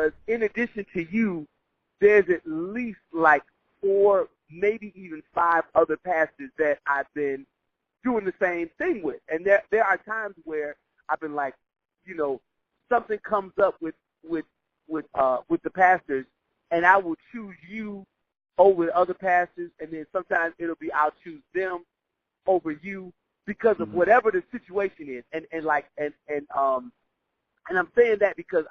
because in addition to you, there's at least like 4, maybe even 5 other pastors that I've been doing the same thing with. And there are times where I've been like, you know, something comes up with the pastors, and I will choose you over the other pastors, and then sometimes it'll be I'll choose them over you because of whatever the situation is. And I'm saying that because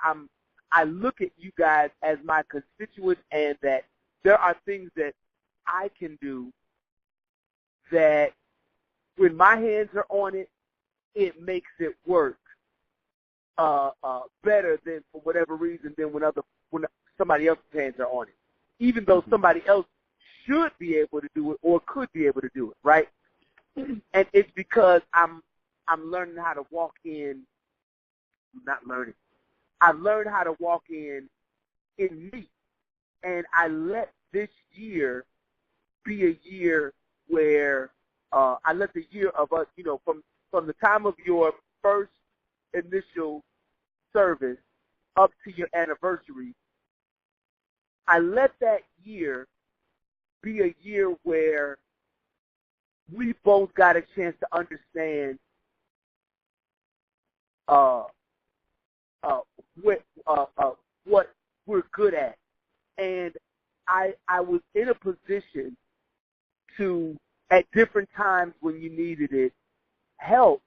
I look at you guys as my constituents, and that there are things that I can do that when my hands are on it, it makes it work better than, for whatever reason, than when somebody else's hands are on it, even though somebody else should be able to do it or could be able to do it, right? And it's because I'm learning how to walk in. Not learning. I learned how to walk in me, and I let this year be a year where I let the year of us, you know, from the time of your first initial service up to your anniversary, I let that year be a year where we both got a chance to understand what we're good at. And I was in a position to, at different times when you needed it, help.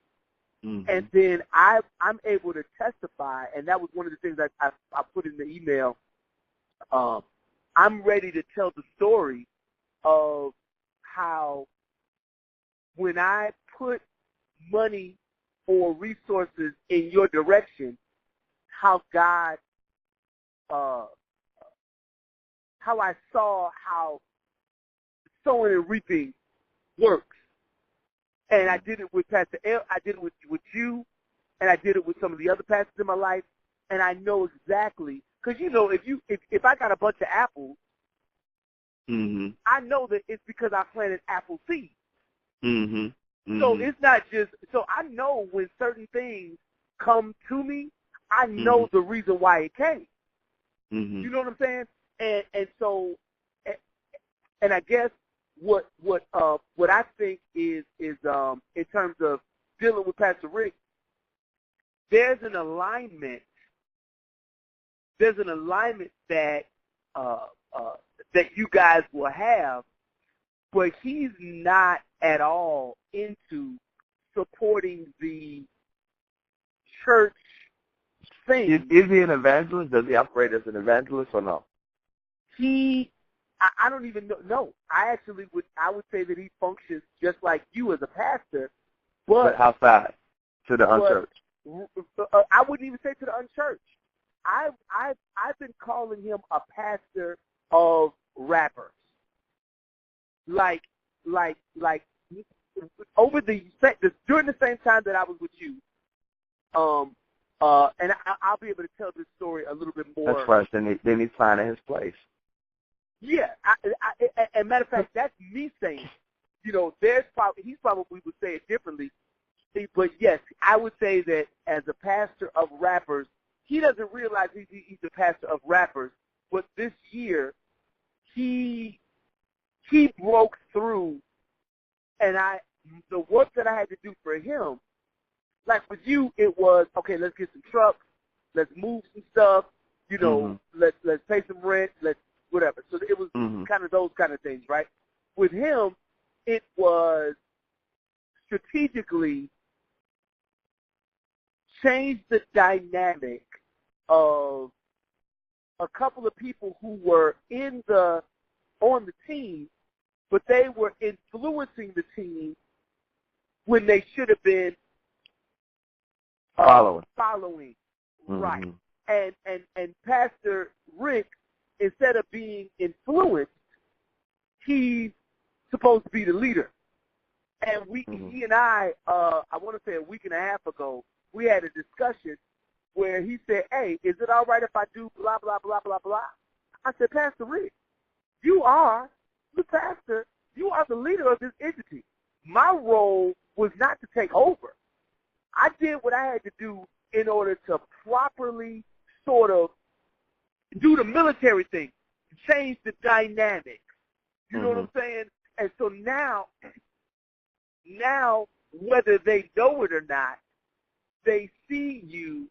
And then I'm able to testify, and that was one of the things I put in the email. I'm ready to tell the story of how when I put money or resources in your direction, how God, how I saw how sowing and reaping works. And I did it with Pastor L. I did it with you, and I did it with some of the other pastors in my life. And I know exactly, because you know, if I got a bunch of apples, I know that it's because I planted apple seeds. So it's not just, so I know when certain things come to me, I know the reason why it came. You know what I'm saying? And so, and I guess what I think is in terms of dealing with Pastor Rick, there's an alignment that that you guys will have, but he's not at all into supporting the church thing. Is he an evangelist? Does he operate as an evangelist or no? I don't even know. No, I would say that he functions just like you as a pastor, but outside to the unchurched. I wouldn't even say to the unchurched. I've been calling him a pastor of rappers. Like over during the same time that I was with you, and I'll be able to tell this story a little bit more. That's first, then he's finding his place. Yeah, and matter of fact, that's me saying, you know, he probably would say it differently, but yes, I would say that as a pastor of rappers, he doesn't realize he's a pastor of rappers, but this year, he broke through, and the work that I had to do for him, like with you, it was, okay, let's get some trucks, let's move some stuff, you know, let's pay some rent, let's whatever. So it was kind of those kind of things, right? With him, it was strategically change the dynamic of a couple of people who were on the team, but they were influencing the team when they should have been following. Right. And Pastor Rick, instead of being influenced, he's supposed to be the leader. And he and I want to say a week and a half ago, we had a discussion where he said, hey, is it all right if I do blah, blah, blah, blah, blah? I said, Pastor Rick, you are the pastor. You are the leader of this entity. My role was not to take over. I did what I had to do in order to properly sort of do the military thing, change the dynamic. You know what I'm saying? And so now, whether they know it or not, they see you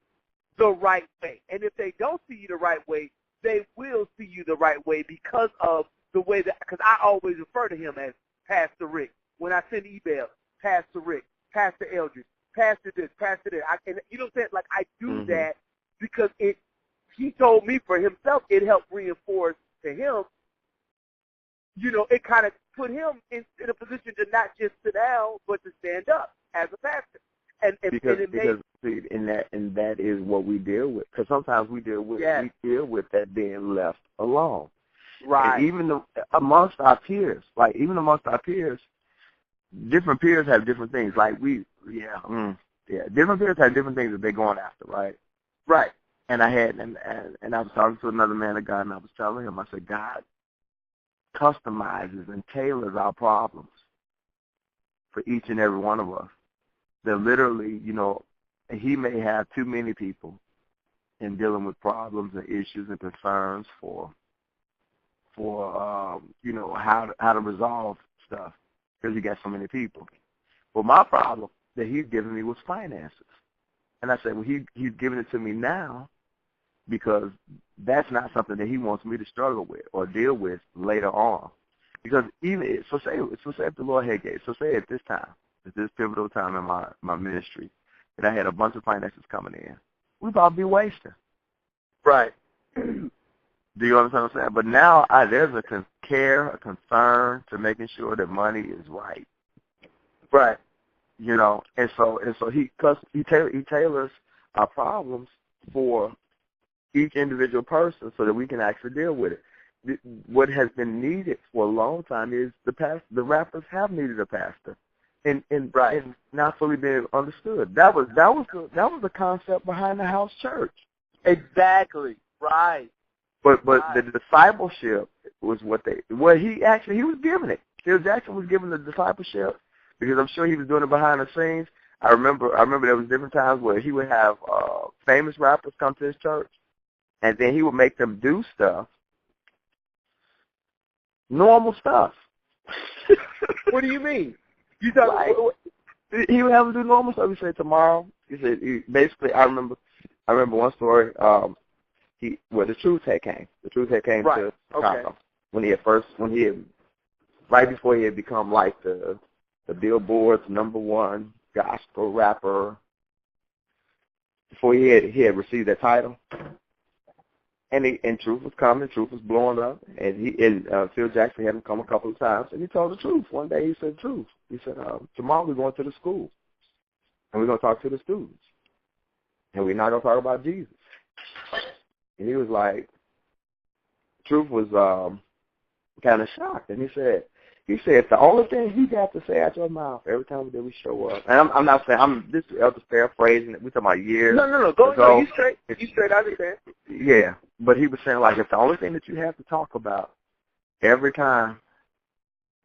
the right way. And if they don't see you the right way, they will see you the right way because of the way that, because I always refer to him as Pastor Rick. When I send emails, Pastor Rick, Pastor Eldridge, Pastor this, Pastor that. And you know what I'm saying? Like, I do that because he told me for himself, it helped reinforce to him, you know, it kind of put him in a position to not just sit down, but to stand up as a pastor. And that is what we deal with. Because sometimes we deal with that being left alone. Right. And even amongst our peers, different peers have different things. Like different peers have different things that they're going after, right? Right. And I was talking to another man of God, and I was telling him, I said, God customizes and tailors our problems for each and every one of us. That literally, you know, he may have too many people in dealing with problems and issues and concerns for you know, how to resolve stuff because he got so many people. Well, my problem that he's giving me was finances. And I said, well, he's giving it to me now because that's not something that he wants me to struggle with or deal with later on. Because say if the Lord had say at this time, at this pivotal time in my ministry, that I had a bunch of finances coming in, we'd probably be wasting. Right. Do you understand what I'm saying? But now there's a concern to making sure that money is right. Right. You know, and so he tailors our problems for each individual person so that we can actually deal with it. What has been needed for a long time is the rappers have needed a pastor, and not fully being understood. That was the concept behind the house church. Exactly. Right. But the discipleship was he was giving it. Phil Jackson was giving the discipleship because I'm sure he was doing it behind the scenes. I remember there was different times where he would have famous rappers come to his church, and then he would make them do stuff, normal stuff. What do you mean? You he would have them do normal stuff. He said tomorrow. He said basically. I remember one story. The Truth had came. The Truth had came to Chicago right before he had become like the Billboard's #1 gospel rapper. Before he had received that title, and Truth was coming, Truth was blowing up, and Phil Jackson had him come a couple of times, and he told the truth. One day he said, "Truth," he said, "Tomorrow we're going to the school, and we're going to talk to the students, and we're not going to talk about Jesus." And he was like, Truth was kind of shocked, and he said, the only thing you got to say out your mouth every time that we show up, and I'm not saying, this is just paraphrasing, we're talking about years. No, go, you straight, I understand. Yeah, but he was saying, like, if the only thing that you have to talk about every time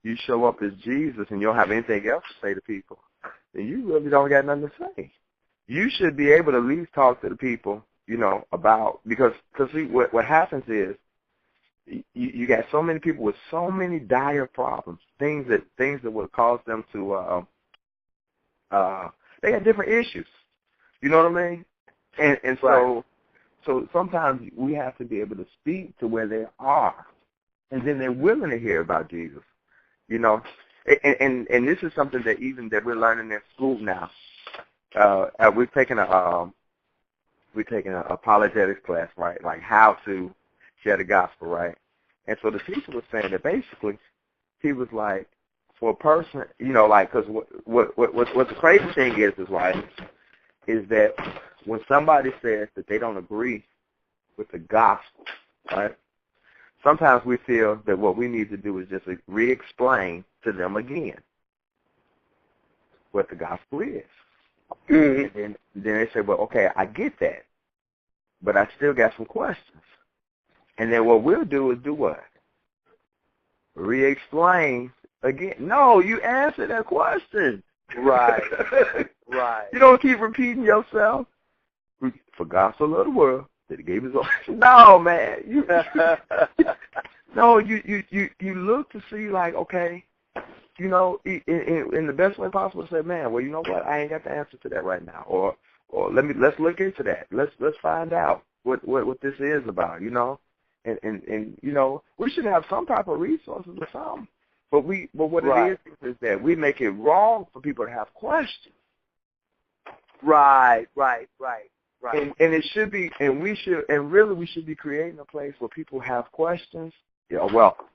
you show up is Jesus and you don't have anything else to say to people, then you really don't got nothing to say. You should be able to at least talk to the people, you know, about, because see, what happens is, you got so many people with so many dire problems, things that would cause them to, they got different issues. You know what I mean? And so sometimes we have to be able to speak to where they are, and then they're willing to hear about Jesus. You know, and this is something that we're learning in school now. We've taken an apologetics class, right? Like how to share the gospel, right? And so the teacher was saying that basically, he was like, for a person, you know, like, because what the crazy thing is that when somebody says that they don't agree with the gospel, right? Sometimes we feel that what we need to do is just re-explain to them again what the gospel is. Mm-hmm. And then they say, well, okay, I get that, but I still got some questions. And then what we'll do is do what? Re-explain again. No, you answer that question. Right. Right. You don't keep repeating yourself. For God so loved the world Did he give his life? No, man. No, you look to see, like, okay, you know, in the best way possible to say, man, well, you know what? I ain't got the answer to that right now. Or let's look into that. Let's find out what this is about, you know. And you know, we should have some type of resources or something. But what it is that we make it wrong for people to have questions. Right. And it should be, and we should be creating a place where people have questions. You're welcome.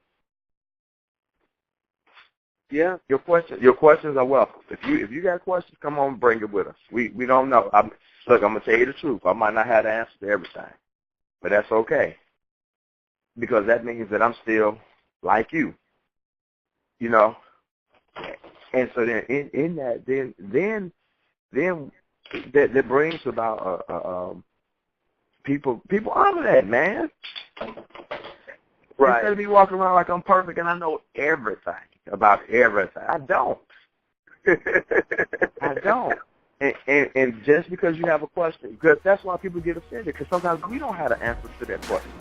Yeah. Your questions are welcome. If you got questions, come on, bring it with us. We don't know. Look, I'm gonna tell you the truth. I might not have the answer to everything, but that's okay, because that means that I'm still like you. You know, and so then in that, then that brings about people honor that, man. Right. Instead of me walking around like I'm perfect and I know everything about everything, I don't. I don't. And just because you have a question, because that's why people get offended, because sometimes we don't have the answer to that question.